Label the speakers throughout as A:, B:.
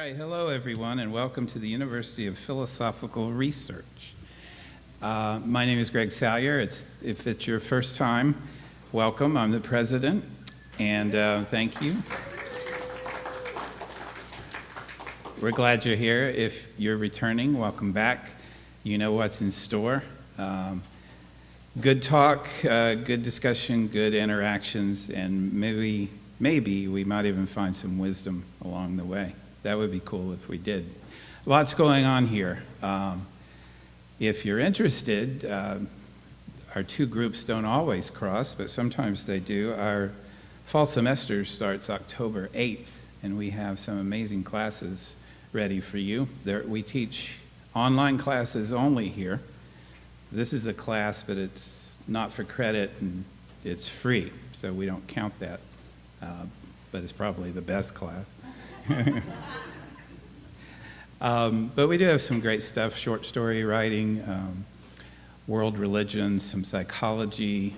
A: right, hello everyone, and welcome to the University of Philosophical Research. My name is Greg Salyer. If it's your first time, welcome. I'm the president, and thank you. We're glad you're here. If you're returning, welcome back. You know what's in store. Good talk, good discussion, good interactions, and maybe we might even find some wisdom along the way. That would be cool if we did. Lots going on here. If you're interested, our two groups don't always cross, but sometimes they do. Our fall semester starts October 8th, and we have some amazing classes ready for you. We teach online classes only here. This is a class, but it's not for credit, and it's free, so we don't count that. But it's probably the best class. But we do have some great stuff: short story writing, world religions, some psychology,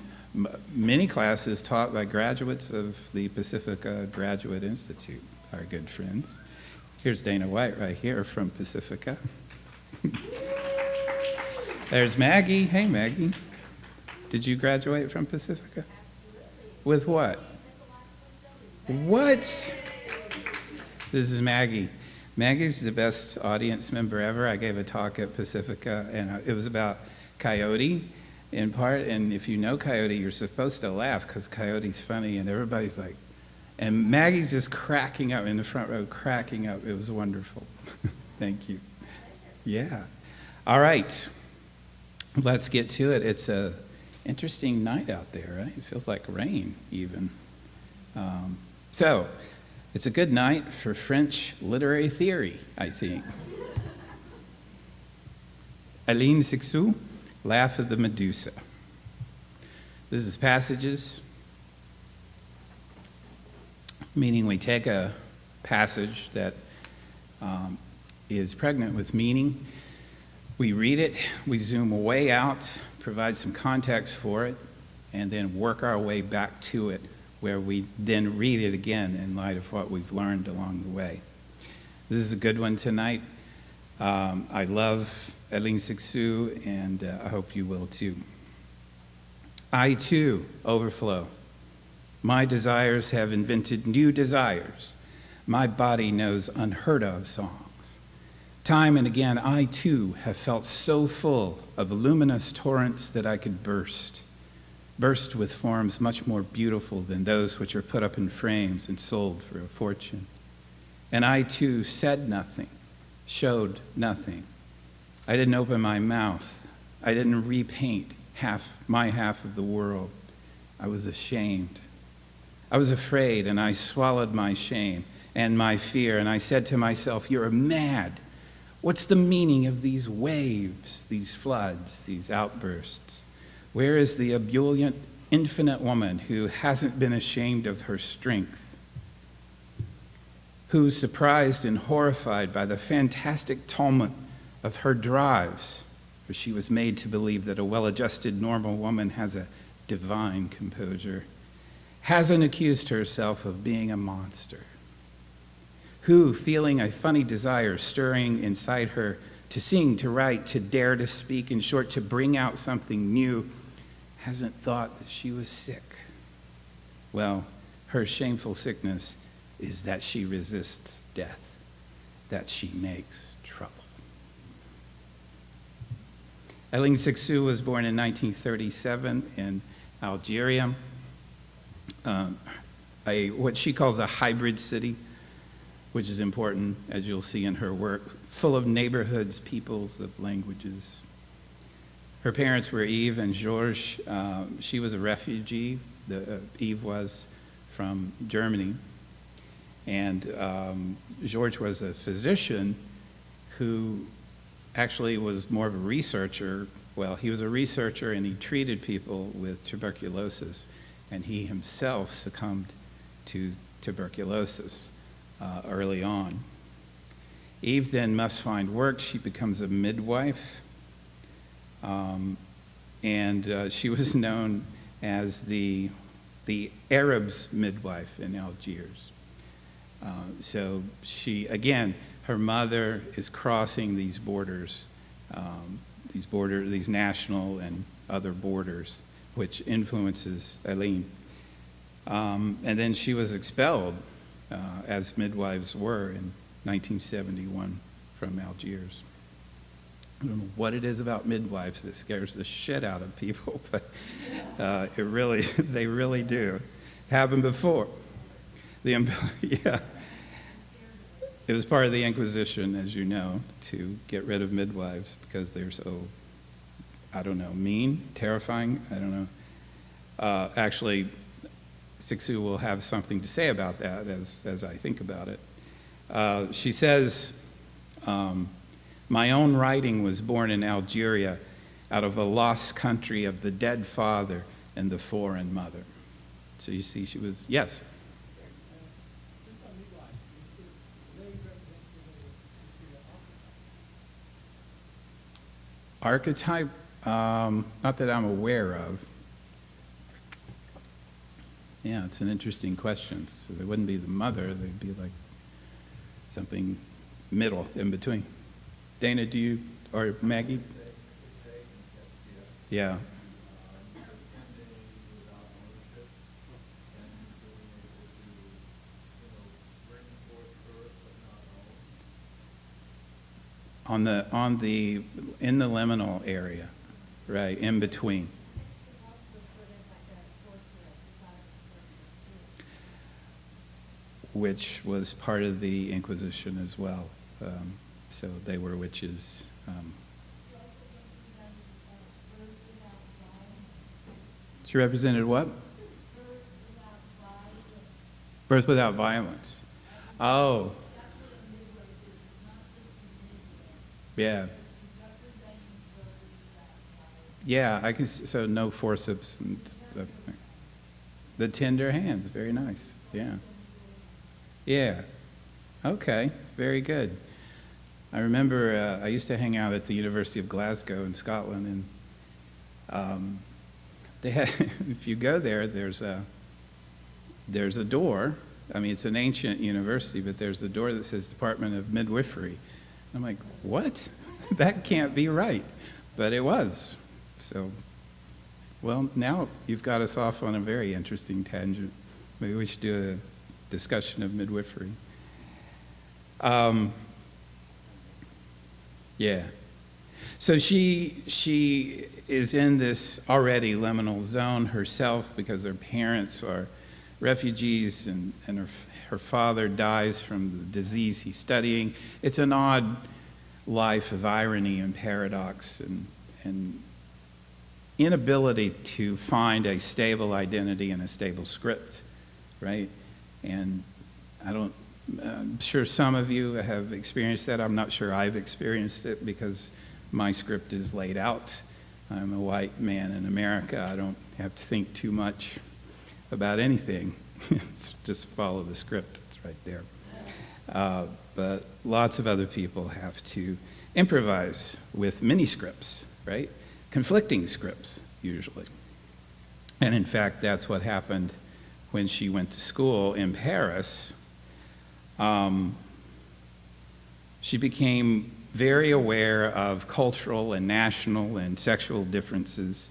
A: many classes taught by graduates of the Pacifica Graduate Institute, our good friends. Here's Dana White right here from Pacifica. There's Maggie. Hey, Maggie. Did you graduate from Pacifica? With what? What? This is Maggie. Maggie's the best audience member ever. I gave a talk at Pacifica, and it was about Coyote in part. And if you know Coyote, you're supposed to laugh because Coyote's funny, and everybody's like, and Maggie's just cracking up in the front row, cracking up. It was wonderful. Thank you. Yeah. All right. Let's get to it. It's a interesting night out there, right? It feels like rain even. So it's a good night for French literary theory, I think. Aline Cixous, Laugh of the Medusa. This is passages, meaning we take a passage that is pregnant with meaning. We read it, we zoom way out, provide some context for it, and then work our way back to it, where we then read it again in light of what we've learned along the way. This is a good one tonight. I love Aline Cixous, and I hope you will too. I too overflow. My desires have invented new desires. My body knows unheard of songs. Time and again, I too have felt so full of luminous torrents that I could burst with forms much more beautiful than those which are put up in frames and sold for a fortune. And I too said nothing, showed nothing. I didn't open my mouth. I didn't repaint my half of the world. I was ashamed. I was afraid, and I swallowed my shame and my fear, and I said to myself, "You're mad. What's the meaning of these waves, these floods, these outbursts? Where is the ebullient, infinite woman who hasn't been ashamed of her strength? Who's surprised and horrified by the fantastic tumult of her drives, for she was made to believe that a well-adjusted, normal woman has a divine composure, hasn't accused herself of being a monster? Who, feeling a funny desire stirring inside her to sing, to write, to dare to speak, in short, to bring out something new, hasn't thought that she was sick? Well, her shameful sickness is that she resists death, that she makes trouble." Aline Cixous was born in 1937 in Algeria, what she calls a hybrid city, which is important, as you'll see in her work, full of neighborhoods, peoples, of languages. Her parents were Yves and Georges. She was a refugee. Yves was from Germany. And Georges was a physician who actually was more of a researcher. Well, he was a researcher, and he treated people with tuberculosis. And he himself succumbed to tuberculosis early on. Eve then must find work. She becomes a midwife. And she was known as the Arab's midwife in Algiers. So she, again, her mother is crossing these borders, these national and other borders, which influences Eileen. And then she was expelled, as midwives were in 1971 from Algiers. I don't know what it is about midwives that scares the shit out of people, but they really do. Happened before. Yeah. It was part of the Inquisition, as you know, to get rid of midwives because they're so, I don't know, mean, terrifying, I don't know. Actually, Cixous will have something to say about that as I think about it. She says, my own writing was born in Algeria out of a lost country of the dead father and the foreign mother. So you see, she was, yes? Archetype, not that I'm aware of. Yeah, it's an interesting question. So they wouldn't be the mother, they'd be like something middle, in between. Dana, do you, or Maggie? Yeah. In the liminal area, right, in between. Which was part of the Inquisition as well. So they were witches. She represented what? Birth without violence. Oh. Yeah. Yeah, I can. So no forceps and stuff. The tender hands, very nice. Yeah. Yeah. Okay. Very good. I remember I used to hang out at the University of Glasgow in Scotland, and they had. If you go there, there's a door. I mean, it's an ancient university, but there's a door that says Department of Midwifery. I'm like, what? That can't be right. But it was. So, well, now you've got us off on a very interesting tangent. Maybe we should do a discussion of midwifery. Yeah. So she is in this already liminal zone herself because her parents are refugees and her father dies from the disease he's studying. It's an odd life of irony and paradox and inability to find a stable identity and a stable script, right? And I'm sure some of you have experienced that. I'm not sure I've experienced it because my script is laid out. I'm a white man in America. I don't have to think too much about anything. It's just follow the script. It's right there. But lots of other people have to improvise with mini scripts, right? Conflicting scripts, usually. And in fact, that's what happened when she went to school in Paris. She became very aware of cultural and national and sexual differences.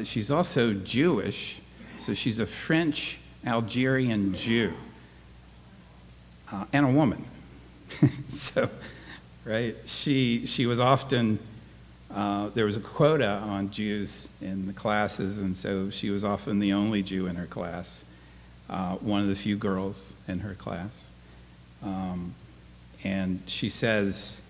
A: She's also Jewish, so she's a French Algerian Jew, and a woman. So, right, she was often, there was a quota on Jews in the classes, and so she was often the only Jew in her class, one of the few girls in her class. And she says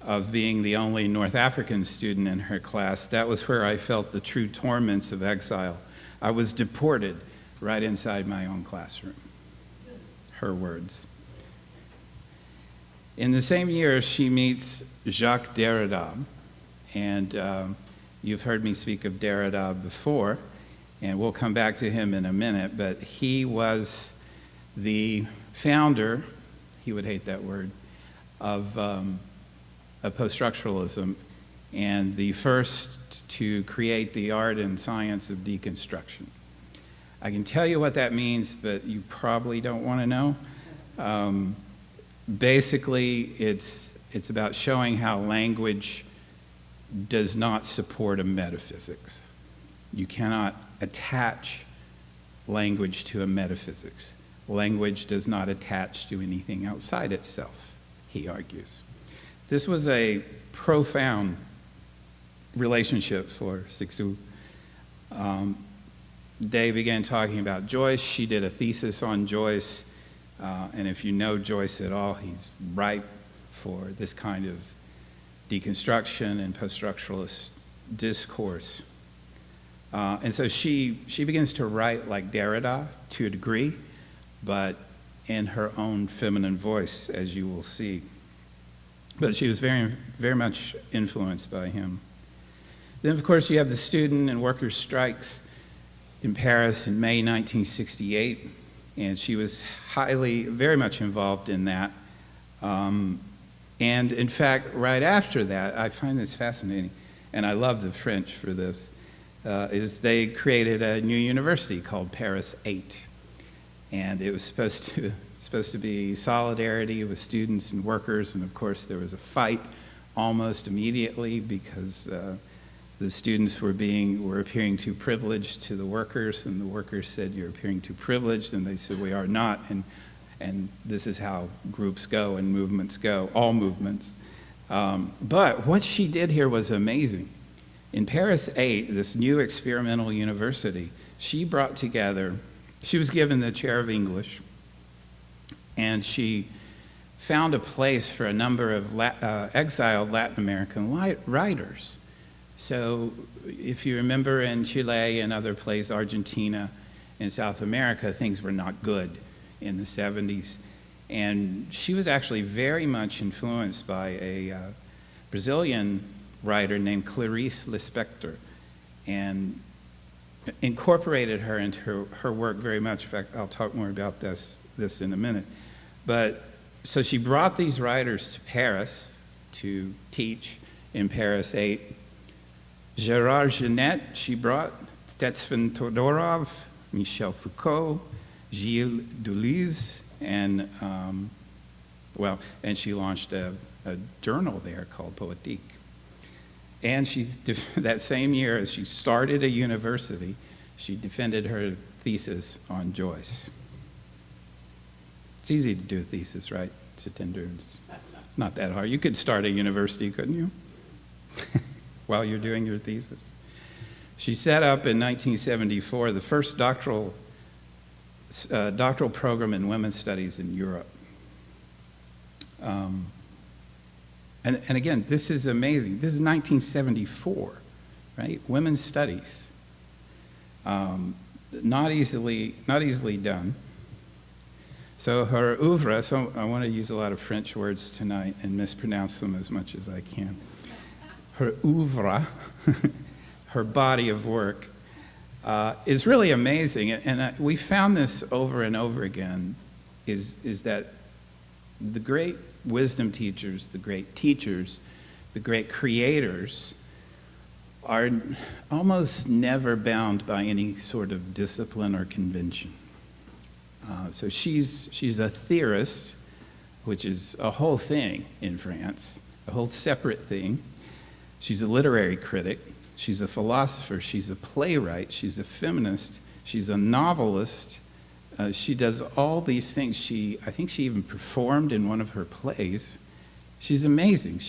A: of being the only North African student in her class, that was where I felt the true torments of exile. I was deported right inside my own classroom. Her words. In the same year, she meets Jacques Derrida, and you've heard me speak of Derrida before, and we'll come back to him in a minute, but he was the founder, he would hate that word, of post-structuralism, and the first to create the art and science of deconstruction. I can tell you what that means, but you probably don't want to know. Basically, it's about showing how language does not support a metaphysics. You cannot attach language to a metaphysics. Language does not attach to anything outside itself, he argues. This was a profound relationship for Cixous. They began talking about Joyce. She did a thesis on Joyce. And if you know Joyce at all, he's ripe for this kind of deconstruction and post-structuralist discourse. And so she begins to write like Derrida to a degree, but in her own feminine voice, as you will see. But she was very, very much influenced by him. Then, of course, you have the student and workers' strikes in Paris in May 1968, and she was very much involved in that. And in fact, right after that, I find this fascinating, and I love the French for this, is they created a new university called Paris 8. And it was supposed to be solidarity with students and workers, and of course there was a fight almost immediately because the students were appearing too privileged to the workers, and the workers said, "You're appearing too privileged," and they said, "We are not," and this is how groups go and movements go, all movements. But what she did here was amazing. In Paris 8, this new experimental university, she brought together, she was given the chair of English, and she found a place for a number of exiled Latin American writers. So if you remember in Chile and other places, Argentina and South America, things were not good in the 70s. And she was actually very much influenced by a Brazilian writer named Clarice Lispector, and incorporated her into her work very much. In fact, I'll talk more about this in a minute. But so she brought these writers to Paris to teach in Paris 8. Gérard Genet, she brought Stefan Todorov, Michel Foucault, Gilles Deleuze, and she launched a journal there called Poétique. And that same year, as she started a university, she defended her thesis on Joyce. It's easy to do a thesis, right? It's not that hard. You could start a university, couldn't you? While you're doing your thesis. She set up in 1974 the first doctoral program in women's studies in Europe. And again, this is amazing. This is 1974, right? Women's studies. Not easily done. So her oeuvre, so I want to use a lot of French words tonight and mispronounce them as much as I can. Her oeuvre, her body of work, is really amazing. And we found this over and over again, is that the great wisdom teachers, the great teachers, the great creators are almost never bound by any sort of discipline or convention. So she's a theorist, which is a whole thing in France, a whole separate thing. She's a literary critic. She's a philosopher. She's a playwright. She's a feminist. She's a novelist. She does all these things. I think she even performed in one of her plays. She's amazing.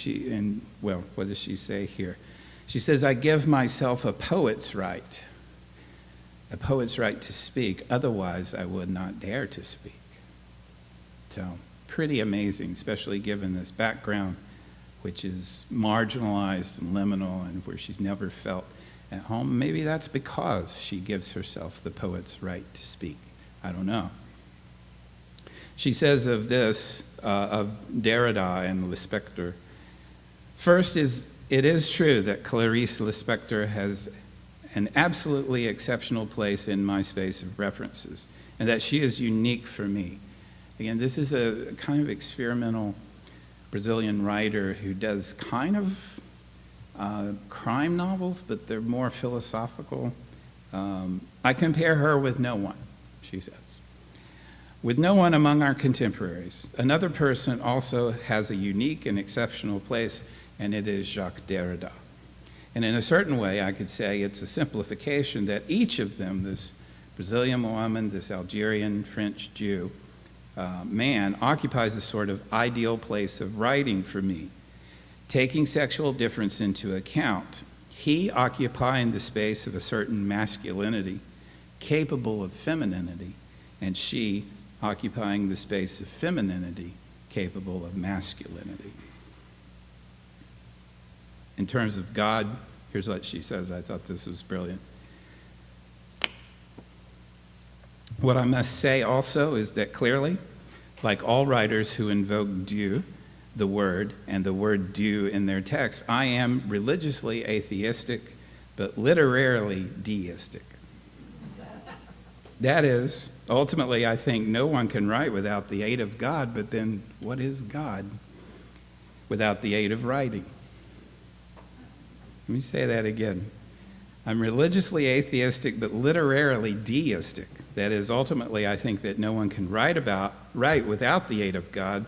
A: What does she say here? She says, "I give myself a poet's right to speak. Otherwise, I would not dare to speak." So pretty amazing, especially given this background, which is marginalized and liminal and where she's never felt at home. Maybe that's because she gives herself the poet's right to speak. I don't know. She says of this, of Derrida and Lispector, first it is true that Clarice Lispector has an absolutely exceptional place in my space of references, and that she is unique for me. Again, this is a kind of experimental Brazilian writer who does kind of crime novels, but they're more philosophical. I compare her with no one, she says. with no one among our contemporaries. Another person also has a unique and exceptional place, and it is Jacques Derrida. And in a certain way, I could say it's a simplification that each of them, this Brazilian woman, this Algerian French Jew man, occupies a sort of ideal place of writing for me, taking sexual difference into account. He occupying the space of a certain masculinity, capable of femininity, and she occupying the space of femininity, capable of masculinity. In terms of God, here's what she says. I thought this was brilliant. What I must say also is that clearly, like all writers who invoke Dieu, the word, and the word Dieu in their text, I am religiously atheistic, but literarily deistic. That is, ultimately, I think no one can write without the aid of God, but then what is God without the aid of writing? Let me say that again. I'm religiously atheistic, but literarily deistic. That is, ultimately, I think that no one can write without the aid of God,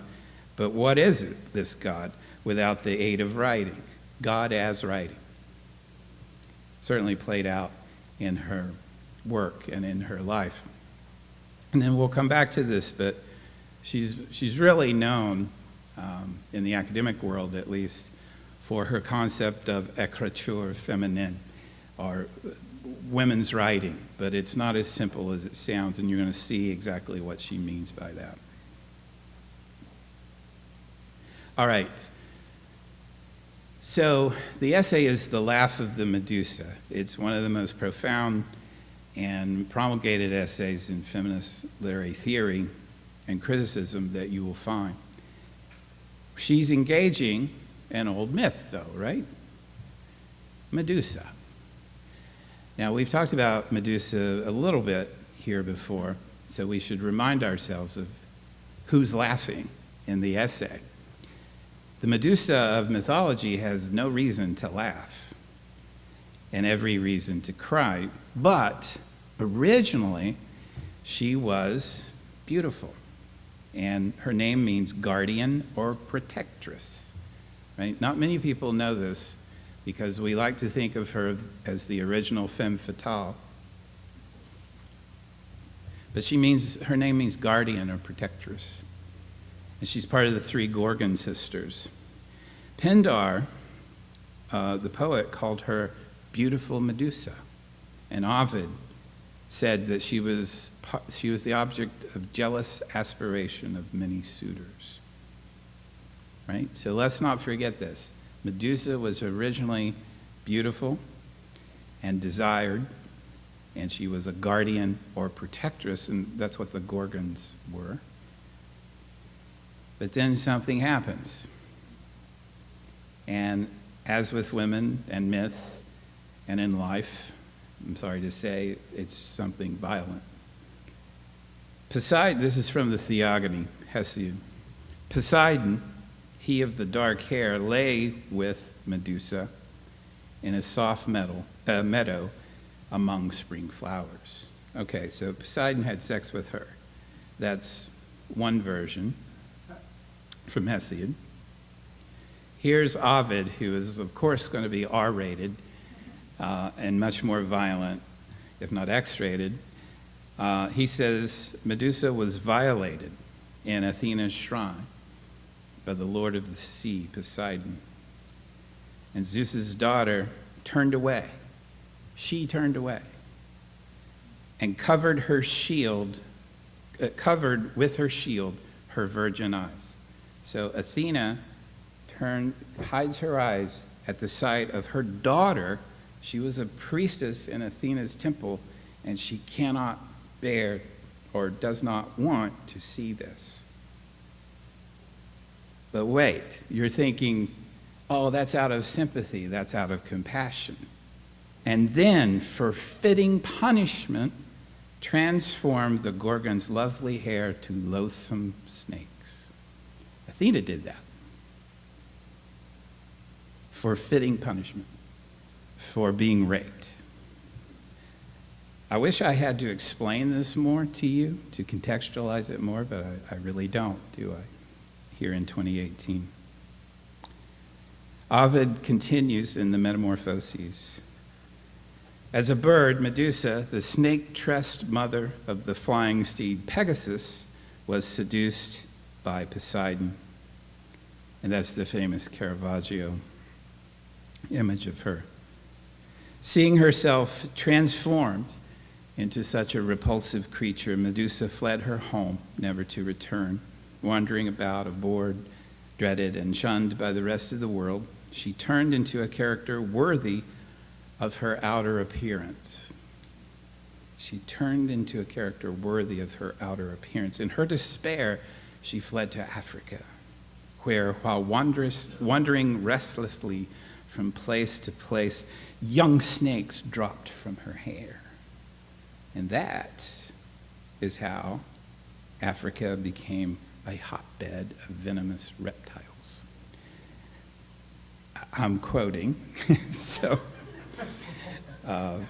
A: but what is it, this God, without the aid of writing? God as writing. Certainly played out in her work and in her life. And then we'll come back to this, but she's really known, in the academic world at least, for her concept of écriture féminine, or women's writing, but it's not as simple as it sounds, and you're going to see exactly what she means by that. All right. So the essay is The Laugh of the Medusa. It's one of the most profound and promulgated essays in feminist literary theory and criticism that you will find. She's engaging an old myth, though, right? Medusa. Now, we've talked about Medusa a little bit here before, so we should remind ourselves of who's laughing in the essay. The Medusa of mythology has no reason to laugh and every reason to cry, but originally she was beautiful, and her name means guardian or protectress, right? Not many people know this, because we like to think of her as the original femme fatale. But her name means guardian or protectress. And she's part of the three Gorgon sisters. Pindar, the poet, called her beautiful Medusa. And Ovid said that she was the object of jealous aspiration of many suitors. Right? So let's not forget this. Medusa was originally beautiful and desired, and she was a guardian or protectress, and that's what the Gorgons were. But then something happens. And as with women and myth and in life, I'm sorry to say, it's something violent. Poseidon, this is from the Theogony, Hesiod. Poseidon, he of the dark hair, lay with Medusa in a soft meadow among spring flowers. Okay, so Poseidon had sex with her. That's one version from Hesiod. Here's Ovid, who is, of course, going to be R-rated and much more violent, if not X-rated. He says Medusa was violated in Athena's shrine by the lord of the sea, Poseidon. And Zeus's daughter turned away. She turned away and covered with her shield her virgin eyes. So Athena hides her eyes at the sight of her daughter. She was a priestess in Athena's temple, and she cannot bear or does not want to see this. But wait, you're thinking, oh, that's out of sympathy, that's out of compassion. And then, for fitting punishment, transformed the Gorgon's lovely hair to loathsome snakes. Athena did that. For fitting punishment, for being raped. I wish I had to explain this more to you, to contextualize it more, but I really don't, do I, here in 2018. Ovid continues in the Metamorphoses. As a bird, Medusa, the snake-tressed mother of the flying steed Pegasus, was seduced by Poseidon. And that's the famous Caravaggio image of her. Seeing herself transformed into such a repulsive creature, Medusa fled her home, never to return. Wandering about, abhorred, dreaded, and shunned by the rest of the world, she turned into a character worthy of her outer appearance. She turned into a character worthy of her outer appearance. In her despair, she fled to Africa, where, while wandering restlessly from place to place, young snakes dropped from her hair. And that is how Africa became a hotbed of venomous reptiles. I'm quoting, so the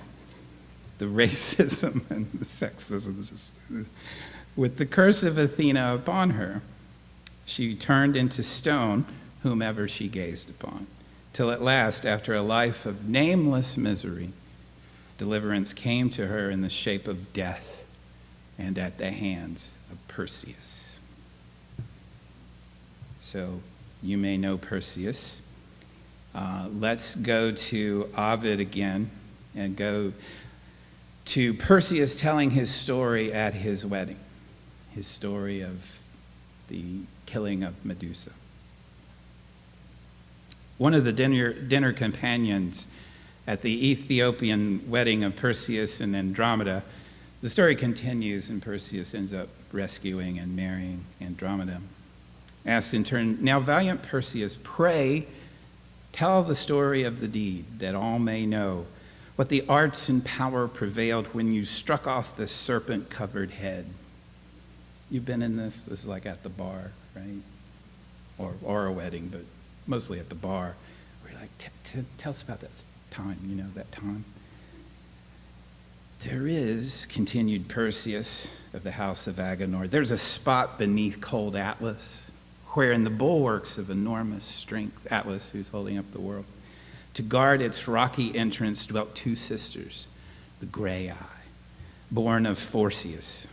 A: racism and the sexism. With the curse of Athena upon her, she turned into stone whomever she gazed upon, till at last, after a life of nameless misery, deliverance came to her in the shape of death and at the hands of Perseus. So you may know Perseus. Let's go to Ovid again and go to Perseus telling his story at his wedding, his story of the killing of Medusa. One of the dinner companions at the Ethiopian wedding of Perseus and Andromeda, the story continues and Perseus ends up rescuing and marrying Andromeda. Asked in turn, "Now, valiant Perseus, pray tell the story of the deed, that all may know what the arts and power prevailed when you struck off the serpent-covered head." You've been in this? This is like at the bar, right? Or a wedding, but mostly at the bar. We're like, tell us about that time, that time. There is, continued Perseus of the house of Agenor, there's a spot beneath cold Atlas, where in the bulwarks of enormous strength, Atlas, who's holding up the world, to guard its rocky entrance dwelt two sisters, the gray eye, born of Phorcys.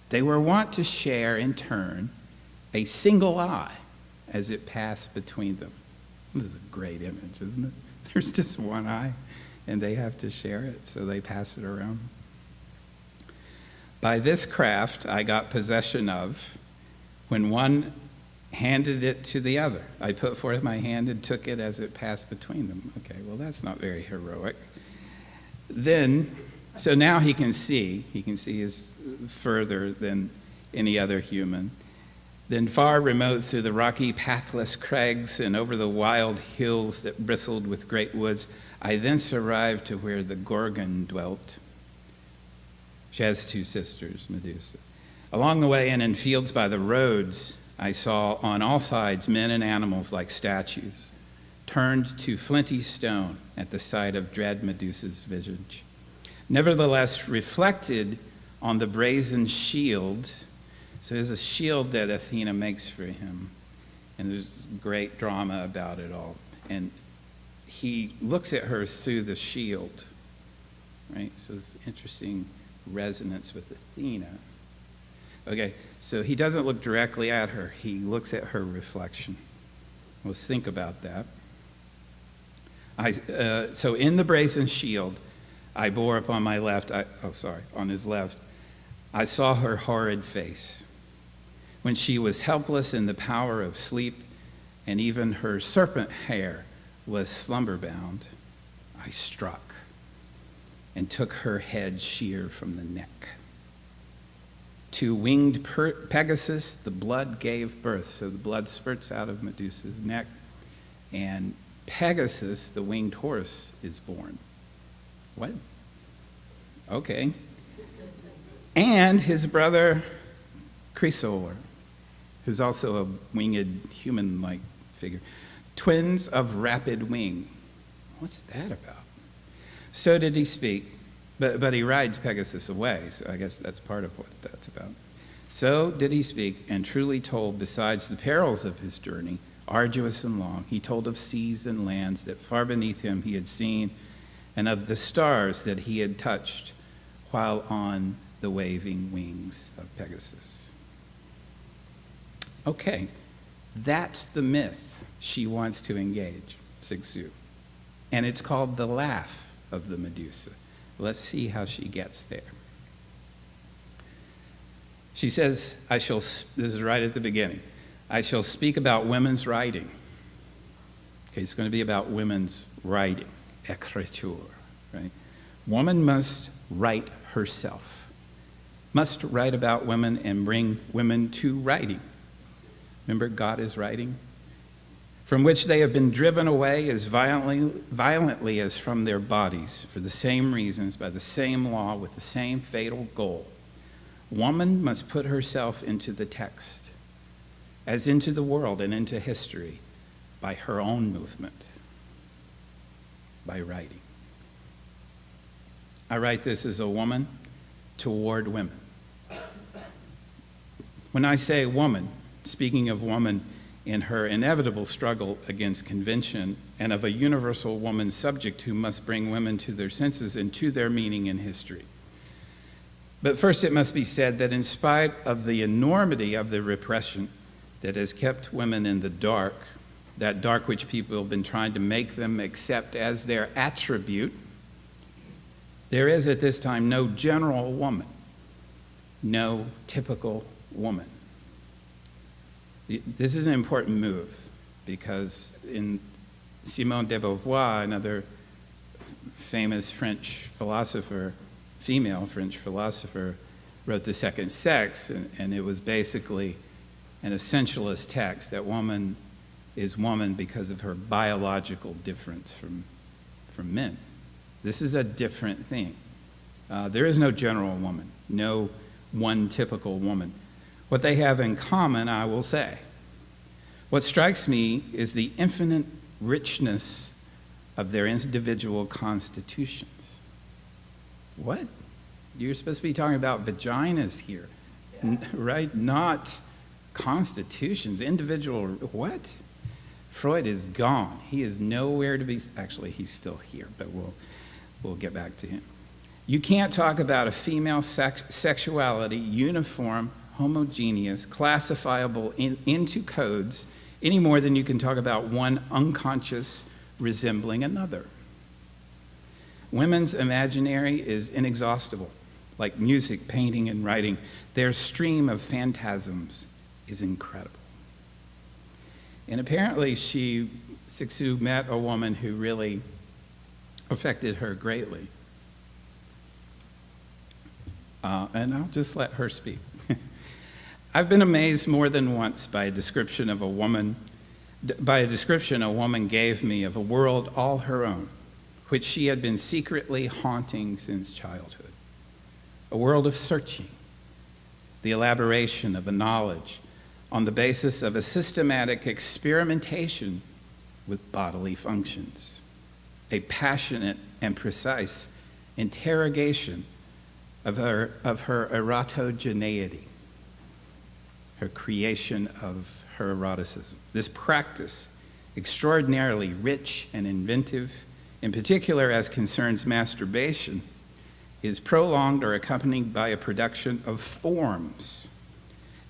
A: They were wont to share in turn a single eye as it passed between them. This is a great image, isn't it? There's just one eye, and they have to share it, so they pass it around. By this craft I got possession of, when one handed it to the other. I put forth my hand and took it as it passed between them. Okay, well, that's not very heroic. Then, so now he can see is further than any other human. Then far remote through the rocky pathless crags and over the wild hills that bristled with great woods, I thence arrived to where the Gorgon dwelt. She has two sisters, Medusa. Along the way and in fields by the roads, I saw on all sides men and animals like statues, turned to flinty stone at the sight of dread Medusa's visage. Nevertheless, reflected on the brazen shield. So there's a shield that Athena makes for him, and there's great drama about it all. And he looks at her through the shield, right? So it's interesting resonance with Athena. Okay, so he doesn't look directly at her. He looks at her reflection. Let's think about that. So in the brazen shield, I bore upon my left, on his left, I saw her horrid face. When she was helpless in the power of sleep, and even her serpent hair was slumber-bound, I struck and took her head sheer from the neck. To winged Pegasus, the blood gave birth. So the blood spurts out of Medusa's neck, and Pegasus, the winged horse, is born. What? Okay. And his brother Chrysaor, who's also a winged human-like figure. Twins of rapid wing. What's that about? So did he speak, But he rides Pegasus away, so I guess that's part of what that's about. So did he speak, and truly told, besides the perils of his journey, arduous and long, he told of seas and lands that far beneath him he had seen, and of the stars that he had touched while on the waving wings of Pegasus. Okay, that's the myth she wants to engage, Cixous. And it's called the laugh of the Medusa. Let's see how she gets there. She says, this is right at the beginning, I shall speak about women's writing. Okay, it's going to be about women's writing, écriture, right? Woman must write herself, must write about women and bring women to writing. Remember, God is writing? From which they have been driven away as violently as from their bodies, for the same reasons, by the same law, with the same fatal goal. Woman must put herself into the text, as into the world and into history, by her own movement, by writing. I write this as a woman toward women. When I say woman, speaking of woman in her inevitable struggle against convention and of a universal woman subject who must bring women to their senses and to their meaning in history. But first it must be said that in spite of the enormity of the repression that has kept women in the dark, that dark which people have been trying to make them accept as their attribute, there is at this time no general woman, no typical woman. This is an important move because in Simone de Beauvoir, another famous French philosopher, female French philosopher, wrote The Second Sex, and it was basically an essentialist text that woman is woman because of her biological difference from men. This is a different thing. There is no general woman, no one typical woman. What they have in common, I will say. What strikes me is the infinite richness of their individual constitutions. What? You're supposed to be talking about vaginas here, right? Not constitutions, individual, what? Freud is gone. He is nowhere to be, actually, he's still here, but we'll get back to him. You can't talk about a female sexuality uniform, homogeneous, classifiable into codes any more than you can talk about one unconscious resembling another. Women's imaginary is inexhaustible, like music, painting, and writing. Their stream of phantasms is incredible. And apparently Cixous met a woman who really affected her greatly. And I'll just let her speak. I've been amazed more than once by a description a woman gave me of a world all her own, which she had been secretly haunting since childhood. A world of searching, the elaboration of a knowledge on the basis of a systematic experimentation with bodily functions, a passionate and precise interrogation of her erotogeneity, her creation of her eroticism. This practice, extraordinarily rich and inventive, in particular as concerns masturbation, is prolonged or accompanied by a production of forms,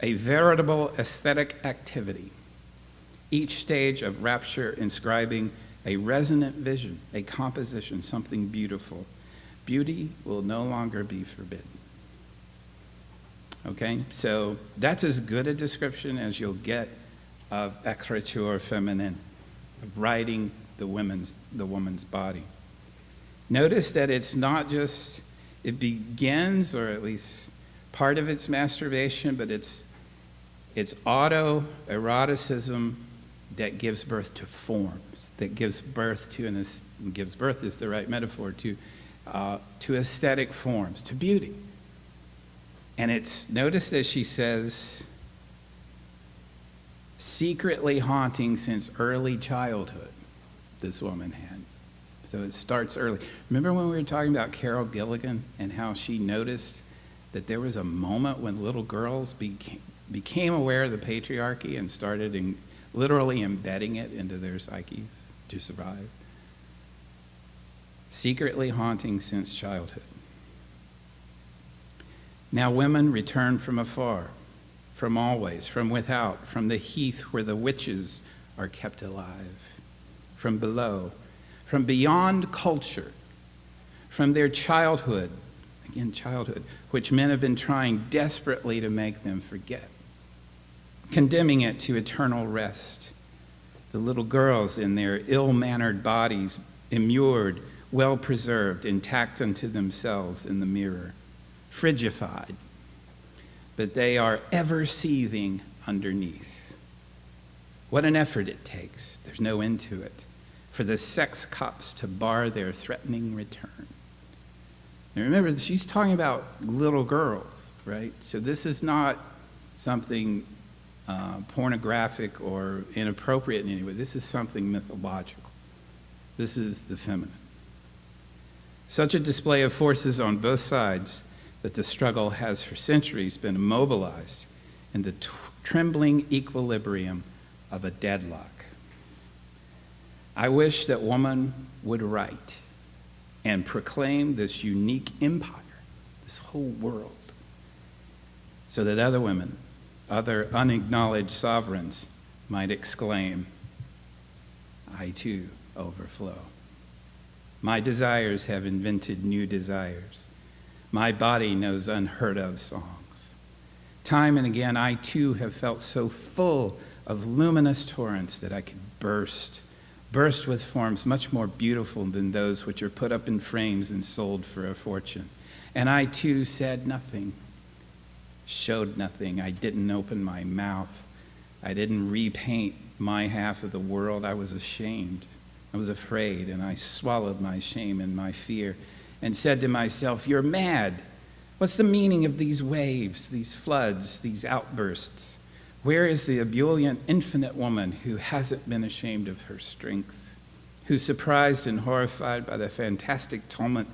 A: a veritable aesthetic activity, each stage of rapture inscribing a resonant vision, a composition, something beautiful. Beauty will no longer be forbidden. Okay, so that's as good a description as you'll get of écriture féminine, of writing the woman's body. Notice that it's not just, it begins, or at least part of its masturbation, but it's autoeroticism that gives birth to forms, that gives birth to, gives birth is the right metaphor, to aesthetic forms, to beauty. And notice that she says, secretly haunting since early childhood, this woman had. So it starts early. Remember when we were talking about Carol Gilligan and how she noticed that there was a moment when little girls became aware of the patriarchy and started literally embedding it into their psyches to survive? Secretly haunting since childhood. Now women return from afar, from always, from without, from the heath where the witches are kept alive, from below, from beyond culture, from their childhood, again, childhood, which men have been trying desperately to make them forget, condemning it to eternal rest. The little girls in their ill-mannered bodies, immured, well-preserved, intact unto themselves in the mirror, frigified, but they are ever seething underneath. What an effort it takes, there's no end to it, for the sex cops to bar their threatening return. Now remember, she's talking about little girls, right? So this is not something pornographic or inappropriate in any way. This is something mythological. This is the feminine. Such a display of forces on both sides that the struggle has for centuries been immobilized in the trembling equilibrium of a deadlock. I wish that woman would write and proclaim this unique empire, this whole world, so that other women, other unacknowledged sovereigns might exclaim, I too overflow. My desires have invented new desires. My body knows unheard of songs. Time and again, I too have felt so full of luminous torrents that I could burst with forms much more beautiful than those which are put up in frames and sold for a fortune. And I too said nothing, showed nothing. I didn't open my mouth. I didn't repaint my half of the world. I was ashamed. I was afraid, and I swallowed my shame and my fear and said to myself, you're mad. What's the meaning of these waves, these floods, these outbursts? Where is the ebullient, infinite woman who hasn't been ashamed of her strength, who, surprised and horrified by the fantastic tumult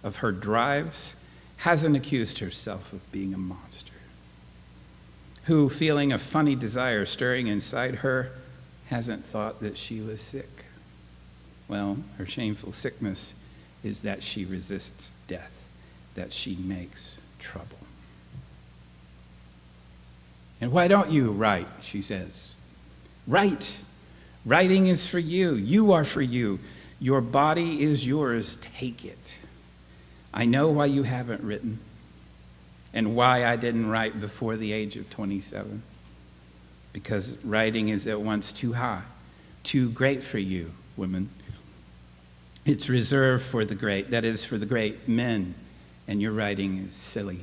A: of her drives, hasn't accused herself of being a monster, who, feeling a funny desire stirring inside her, hasn't thought that she was sick? Well, her shameful sickness is that she resists death, that she makes trouble. And why don't you write, she says. Write. Writing is for you. You are for you. Your body is yours. Take it. I know why you haven't written and why I didn't write before the age of 27. Because writing is at once too high, too great for you, women. It's reserved for the great, that is, for the great men, and your writing is silly.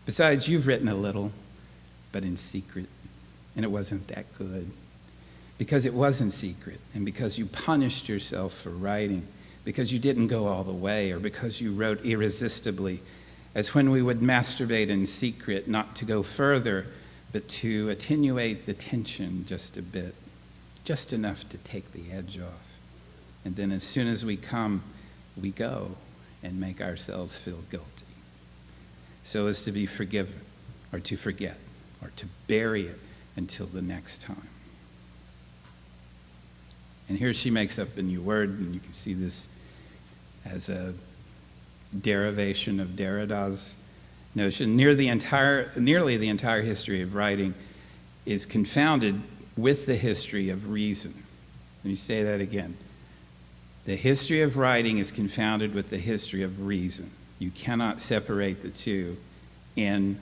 A: Besides, you've written a little, but in secret, and it wasn't that good. Because it wasn't secret, and because you punished yourself for writing, because you didn't go all the way, or because you wrote irresistibly, as when we would masturbate in secret, not to go further, but to attenuate the tension just a bit, just enough to take the edge off. And then as soon as we come, we go and make ourselves feel guilty, so as to be forgiven, or to forget, or to bury it until the next time. And here she makes up a new word, and you can see this as a derivation of Derrida's notion. Nearly the entire history of writing is confounded with the history of reason. Let me say that again. The history of writing is confounded with the history of reason. You cannot separate the two in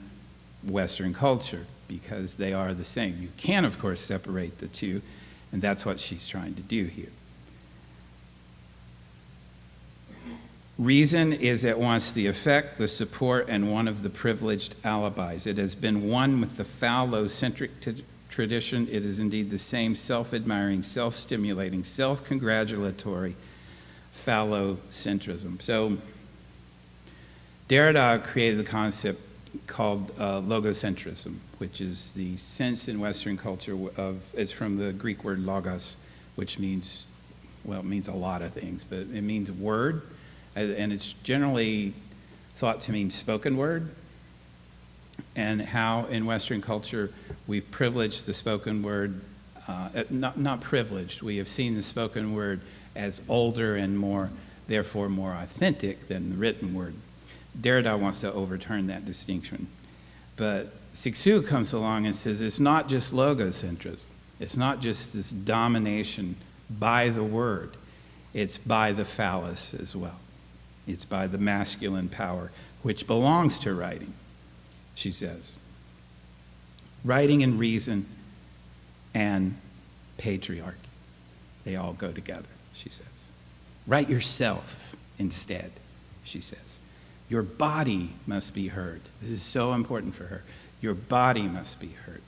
A: Western culture because they are the same. You can, of course, separate the two, and that's what she's trying to do here. Reason is at once the effect, the support, and one of the privileged alibis. It has been one with the phallocentric tradition. It is indeed the same self-admiring, self-stimulating, self-congratulatory phallocentrism. So Derrida created the concept called logocentrism, which is the sense in Western culture is from the Greek word logos, which means well, it means a lot of things, but it means word, and it's generally thought to mean spoken word, and how in Western culture we privilege the spoken word, not privileged, we have seen the spoken word as older and more, therefore more authentic than the written word. Derrida wants to overturn that distinction. But Cixous comes along and says it's not just logocentrism. It's not just this domination by the word. It's by the phallus as well. It's by the masculine power, which belongs to writing, she says. Writing and reason and patriarchy, they all go together, she says. Write yourself instead, she says. Your body must be heard. This is so important for her. Your body must be heard.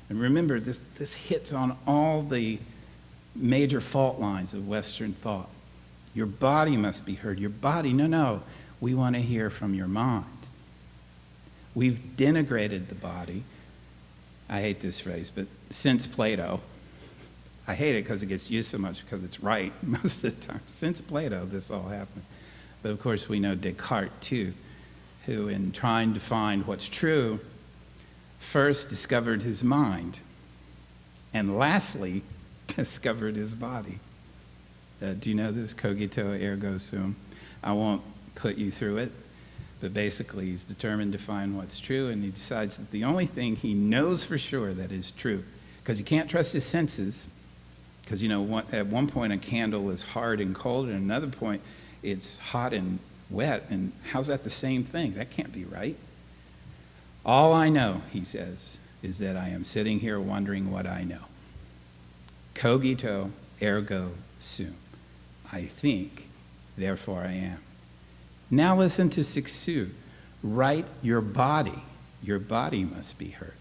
A: And remember, this hits on all the major fault lines of Western thought. Your body must be heard. Your body, no, we want to hear from your mind. We've denigrated the body. I hate this phrase, but since Plato, I hate it because it gets used so much because it's right most of the time. Since Plato, this all happened. But of course, we know Descartes, too, who in trying to find what's true, first discovered his mind, and lastly, discovered his body. Do you know this? Cogito ergo sum. I won't put you through it, but basically he's determined to find what's true, and he decides that the only thing he knows for sure that is true, because he can't trust his senses, because, at one point a candle is hard and cold, and at another point it's hot and wet, and how's that the same thing? That can't be right. All I know, he says, is that I am sitting here wondering what I know. Cogito ergo sum. I think, therefore I am. Now listen to Cixous. Write your body. Your body must be heard.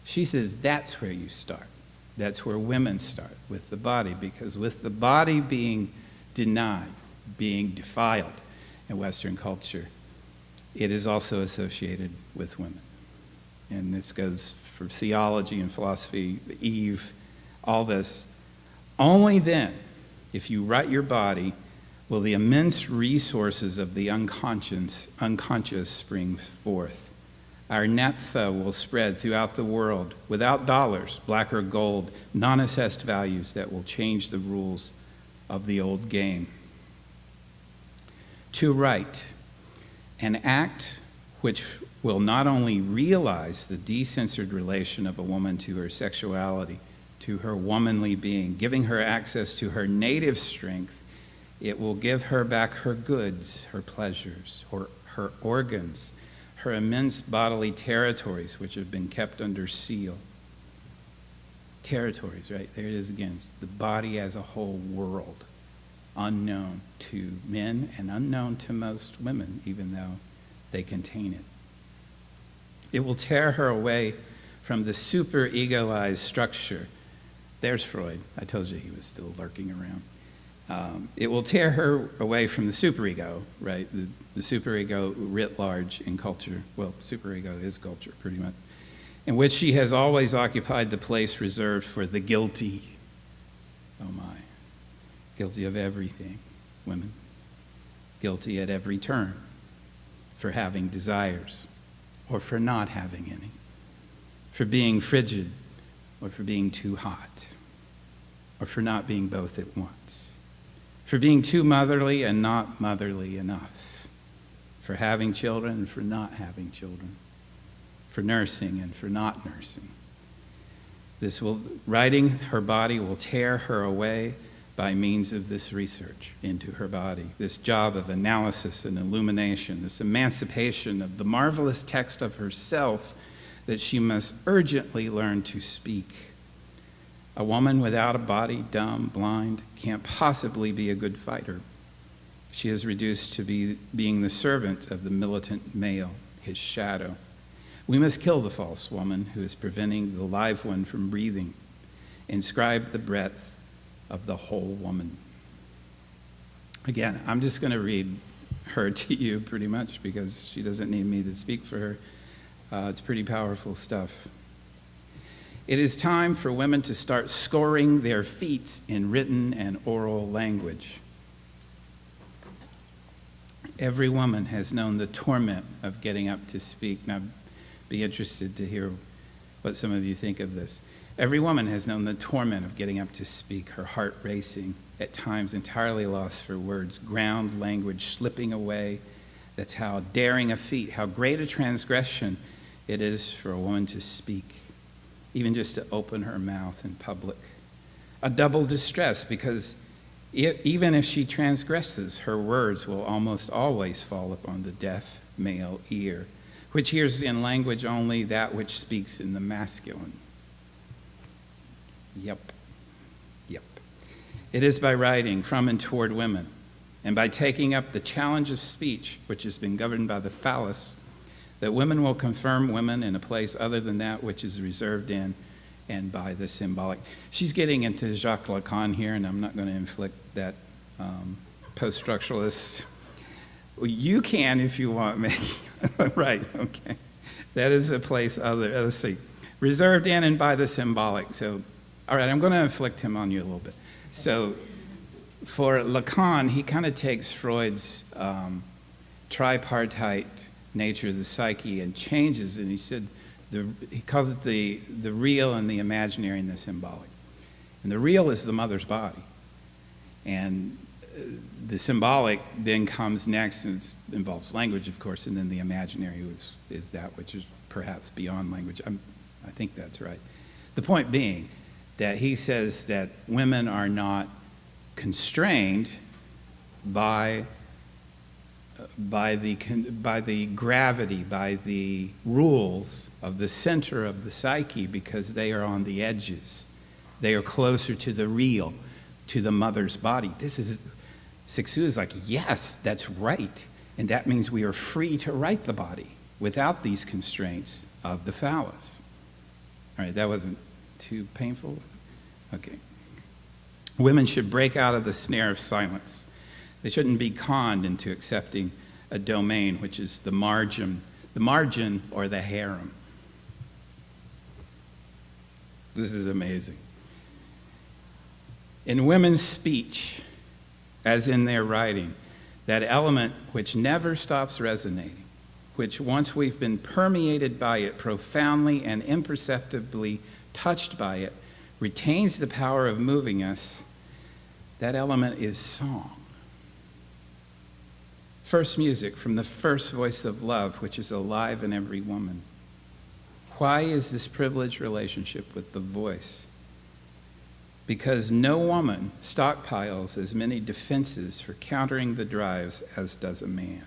A: She says that's where you start. That's where women start, with the body, because with the body being denied, being defiled in Western culture, it is also associated with women. And this goes for theology and philosophy, Eve, all this. Only then, if you write your body, will the immense resources of the unconscious spring forth. Our naphtha will spread throughout the world without dollars, black or gold, non-assessed values that will change the rules of the old game. To write, an act which will not only realize the decensored relation of a woman to her sexuality, to her womanly being, giving her access to her native strength, it will give her back her goods, her pleasures, her organs, her immense bodily territories which have been kept under seal. Territories, right? There it is again. The body as a whole world, unknown to men and unknown to most women, even though they contain it. It will tear her away from the super egoized structure. There's Freud. I told you he was still lurking around. It will tear her away from the superego, right? The superego writ large in culture. Well, superego is culture, pretty much. In which she has always occupied the place reserved for the guilty. Oh my. Guilty of everything, women. Guilty at every turn for having desires or for not having any. For being frigid or for being too hot. Or for not being both at once. For being too motherly and not motherly enough. For having children and for not having children. For nursing and for not nursing. Writing her body will tear her away by means of this research into her body, this job of analysis and illumination, this emancipation of the marvelous text of herself that she must urgently learn to speak. A woman without a body, dumb, blind, can't possibly be a good fighter. She is reduced to being the servant of the militant male, his shadow. We must kill the false woman who is preventing the live one from breathing. Inscribe the breadth of the whole woman. Again, I'm just going to read her to you pretty much because she doesn't need me to speak for her. It's pretty powerful stuff. It is time for women to start scoring their feats in written and oral language. Every woman has known the torment of getting up to speak. Now, be interested to hear what some of you think of this. Every woman has known the torment of getting up to speak, her heart racing, at times entirely lost for words, ground language slipping away. That's how daring a feat, how great a transgression it is for a woman to speak, even just to open her mouth in public. A double distress, because even if she transgresses, her words will almost always fall upon the deaf male ear, which hears in language only that which speaks in the masculine. Yep. It is by writing from and toward women, and by taking up the challenge of speech, which has been governed by the phallus, that women will confirm women in a place other than that which is reserved in and by the symbolic. She's getting into Jacques Lacan here, and I'm not going to inflict that post-structuralist. Well, you can if you want, Maggie. Right, okay. That is a place other, let's see, reserved in and by the symbolic. So, all right, I'm going to inflict him on you a little bit. So, for Lacan, he kind of takes Freud's tripartite nature of the psyche and changes, and he said, he calls it the real and the imaginary and the symbolic. And the real is the mother's body. And the symbolic then comes next, and involves language, of course, and then the imaginary is that which is perhaps beyond language. I think that's right. The point being that he says that women are not constrained by the gravity, by the rules of the center of the psyche, because they are on the edges. They are closer to the real, to the mother's body. Cixous is like, yes, that's right. And that means we are free to write the body without these constraints of the phallus. All right, that wasn't too painful? Okay. Women should break out of the snare of silence. They shouldn't be conned into accepting a domain which is the margin or the harem. This is amazing. In women's speech, as in their writing, that element which never stops resonating, which once we've been permeated by it, profoundly and imperceptibly touched by it, retains the power of moving us, that element is song. First music from the first voice of love, which is alive in every woman. Why is this privileged relationship with the voice? Because no woman stockpiles as many defenses for countering the drives as does a man.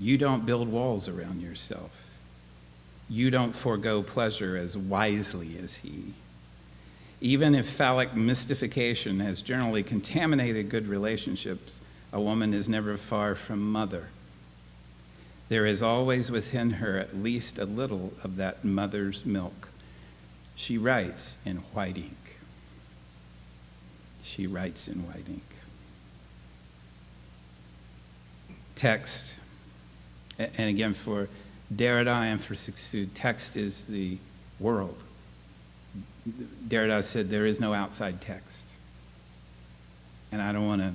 A: You don't build walls around yourself. You don't forego pleasure as wisely as he. Even if phallic mystification has generally contaminated good relationships, a woman is never far from mother. There is always within her at least a little of that mother's milk. She writes in white ink. She writes in white ink. Text, and again for Derrida and for Cixous, text is the world. Derrida said there is no outside text. And I don't want to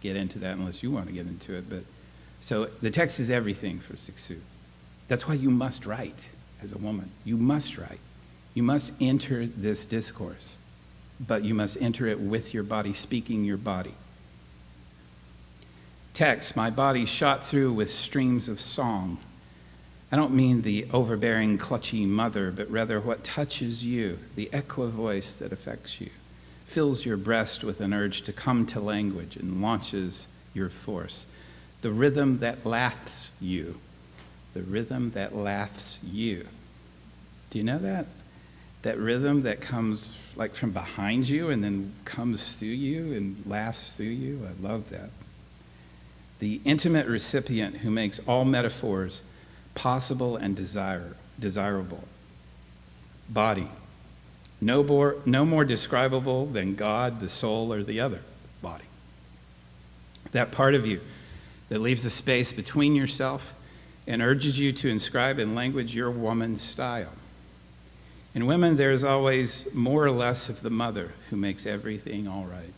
A: get into that unless you want to get into it, but so the text is everything for Cixous. That's why you must write as a woman. You must write. You must enter this discourse, but you must enter it with your body, speaking your body. Text, my body shot through with streams of song. I don't mean the overbearing, clutchy mother, but rather what touches you, the equa voice that affects you, fills your breast with an urge to come to language and launches your force. The rhythm that laughs you. The rhythm that laughs you. Do you know that? That rhythm that comes like from behind you and then comes through you and laughs through you. I love that. The intimate recipient who makes all metaphors possible and desirable. Body. No more describable than God, the soul, or the other body. That part of you that leaves a space between yourself and urges you to inscribe in language your woman's style. In women, there is always more or less of the mother who makes everything all right,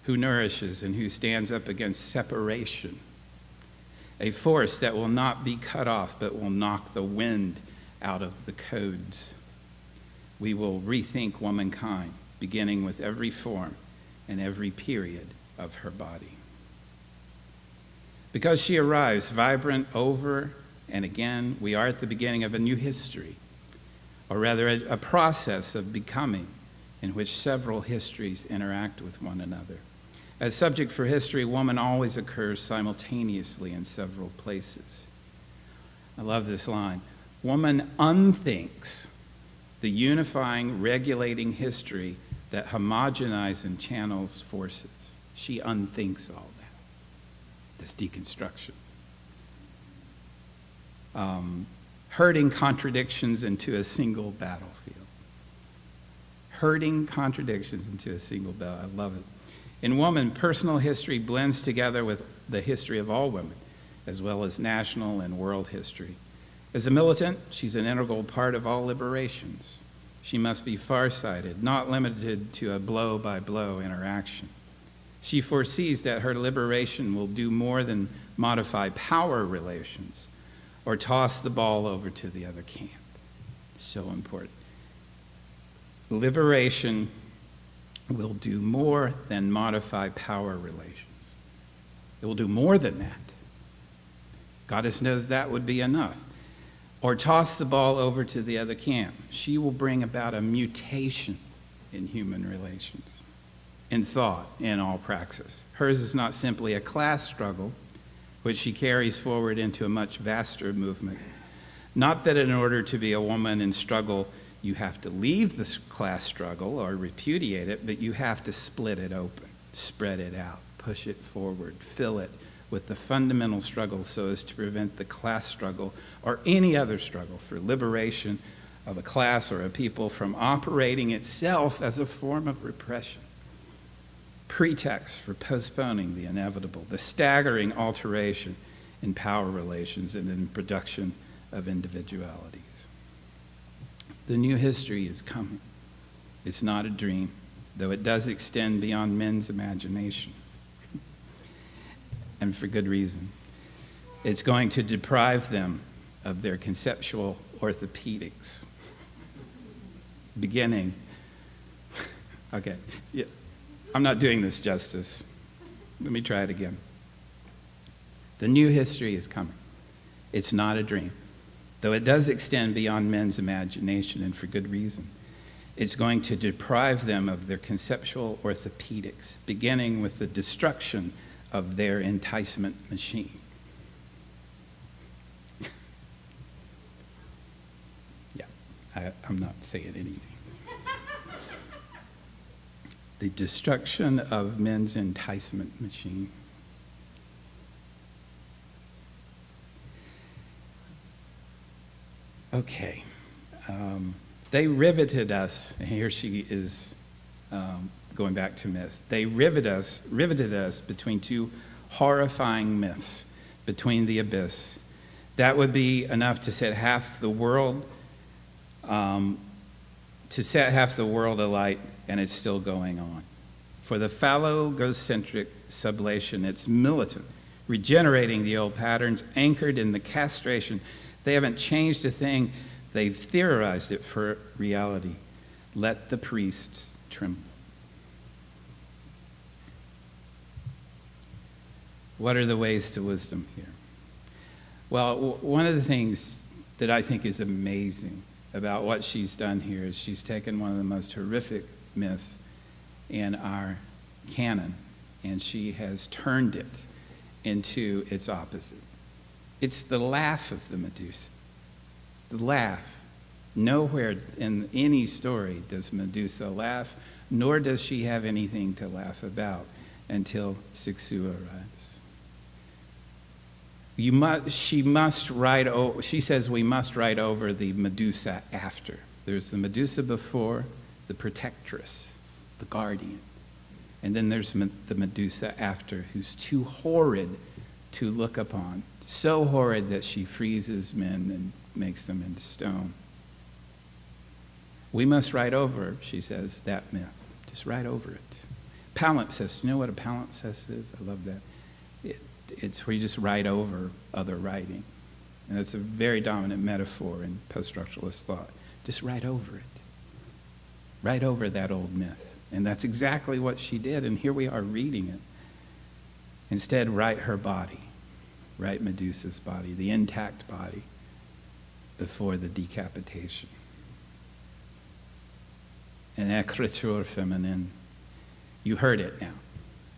A: who nourishes and who stands up against separation, a force that will not be cut off but will knock the wind out of the codes. We will rethink womankind, beginning with every form and every period of her body. Because she arrives vibrant over and again, we are at the beginning of a new history, or rather a process of becoming in which several histories interact with one another. As subject for history, woman always occurs simultaneously in several places. I love this line. Woman unthinks the unifying, regulating history that homogenizes and channels forces. She unthinks all that, this deconstruction. Herding contradictions into a single battlefield. Herding contradictions into a single battle. I love it. In woman, personal history blends together with the history of all women, as well as national and world history. As a militant, she's an integral part of all liberations. She must be farsighted, not limited to a blow-by-blow interaction. She foresees that her liberation will do more than modify power relations or toss the ball over to the other camp. So important. Liberation will do more than modify power relations. It will do more than that. Goddess knows that would be enough. Or toss the ball over to the other camp. She will bring about a mutation in human relations, in thought, in all praxis. Hers is not simply a class struggle, which she carries forward into a much vaster movement. Not that in order to be a woman in struggle, you have to leave the class struggle or repudiate it, but you have to split it open, spread it out, push it forward, fill it with the fundamental struggle so as to prevent the class struggle or any other struggle for liberation of a class or a people from operating itself as a form of repression. Pretext for postponing the inevitable, the staggering alteration in power relations and in production of individualities. The new history is coming. It's not a dream, though it does extend beyond men's imagination. And for good reason. It's going to deprive them of their conceptual orthopedics. Beginning, okay, yeah, I'm not doing this justice. Let me try it again. The new history is coming. It's not a dream, though it does extend beyond men's imagination, and for good reason. It's going to deprive them of their conceptual orthopedics, beginning with the destruction of their enticement machine. Yeah, I'm not saying anything. The destruction of men's enticement machine. Okay. They riveted us, and here she is going back to myth. They riveted us between two horrifying myths, between the abyss. That would be enough to set half the world, alight, and it's still going on. For the phallogocentric sublation, it's militant, regenerating the old patterns, anchored in the castration. They haven't changed a thing. They've theorized it for reality. Let the priests tremble. What are the ways to wisdom here? Well, one of the things that I think is amazing about what she's done here is she's taken one of the most horrific myths in our canon, and she has turned it into its opposite. It's the laugh of the Medusa. The laugh. Nowhere in any story does Medusa laugh, nor does she have anything to laugh about until Cixous arrives. She says we must write over the Medusa after. There's the Medusa before, the protectress, the guardian. And then there's the Medusa after, who's too horrid to look upon. So horrid that she freezes men and makes them into stone. We must write over, she says, that myth. Just write over it. Palimpsest, you know what a palimpsest is? I love that. It's where you just write over other writing. And it's a very dominant metaphor in post-structuralist thought. Just write over it. Write over that old myth. And that's exactly what she did, and here we are reading it. Instead, write her body. Write Medusa's body, the intact body, before the decapitation. An écriture féminine. You heard it now.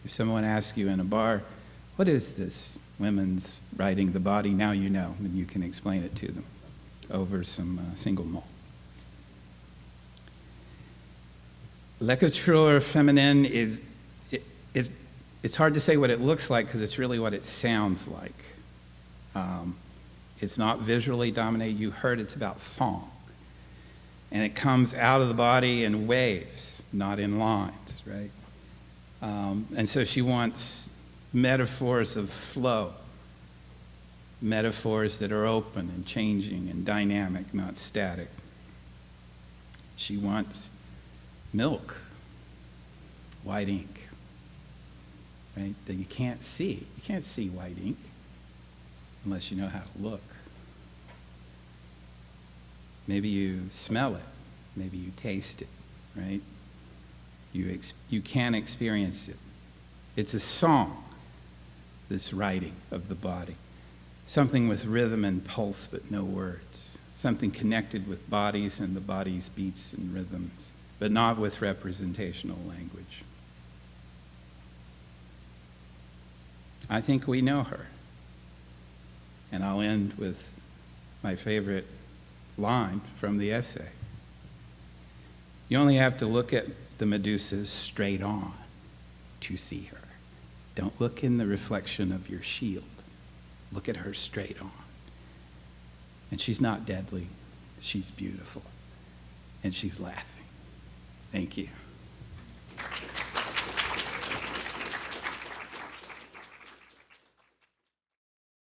A: If someone asks you in a bar, what is this women's writing the body? Now you know, and you can explain it to them over some single malt. L'écriture féminine it's hard to say what it looks like because it's really what it sounds like. It's not visually dominated. You heard it's about song. And it comes out of the body in waves, not in lines, right? And so she wants metaphors of flow, metaphors that are open and changing and dynamic, not static. She wants milk, white ink, right? That you can't see. You can't see white ink unless you know how to look. Maybe you smell it. Maybe you taste it, right? You can experience it. It's a song, this writing of the body. Something with rhythm and pulse, but no words. Something connected with bodies and the body's beats and rhythms, but not with representational language. I think we know her. And I'll end with my favorite line from the essay. You only have to look at the Medusas straight on to see her. Don't look in the reflection of your shield. Look at her straight on. And she's not deadly. She's beautiful. And she's laughing. Thank you.